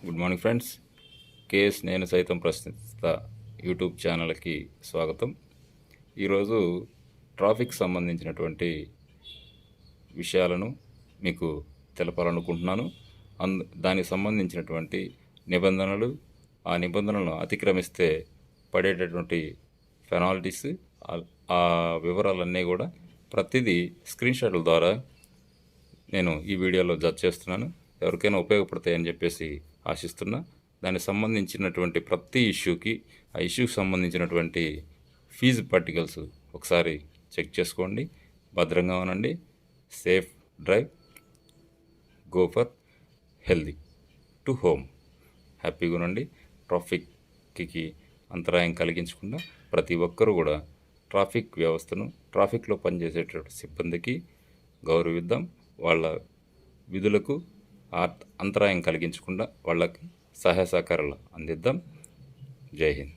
Good morning friends. KS నేను సైతం ప్రశ్నిస్త YouTube ఛానల్కి స్వాగతం. ఈరోజు ట్రాఫిక్ సంబంధించినటువంటి విషయాలను మీకు తెలపాలనుకుంటున్నాను. దానికి సంబంధించినటువంటి నిబంధనలు, ఆ నిబంధనలను అతిక్రమిస్తే పడేటటువంటి పెనాల్టీస్, ఆ వివరాలన్నీ కూడా ప్రతిదీ స్క్రీన్షాట్ల ద్వారా నేను ఈ వీడియోలో జడ్జ్ చేస్తున్నాను. ఎవరికైనా ఉపయోగపడతాయని చెప్పేసి ఆశిస్తున్నా. దానికి సంబంధించినటువంటి ప్రతి ఇష్యూకి, ఆ ఇష్యూకి సంబంధించినటువంటి ఫీజు పార్టికల్స్ ఒకసారి చెక్ చేసుకోండి. భద్రంగా ఉండండి. Safe drive, go for healthy to home. హ్యాపీగా ఉండండి. ట్రాఫిక్కి అంతరాయం కలిగించకుండా ప్రతి ఒక్కరూ కూడా ట్రాఫిక్ వ్యవస్థను, ట్రాఫిక్లో పనిచేసేటటువంటి సిబ్బందికి గౌరవిద్దాం. వాళ్ళ విధులకు అంతరాయం కలిగించకుండా వాళ్ళకి సహాయ సహకారాలు అందిద్దాం. జై హింద్.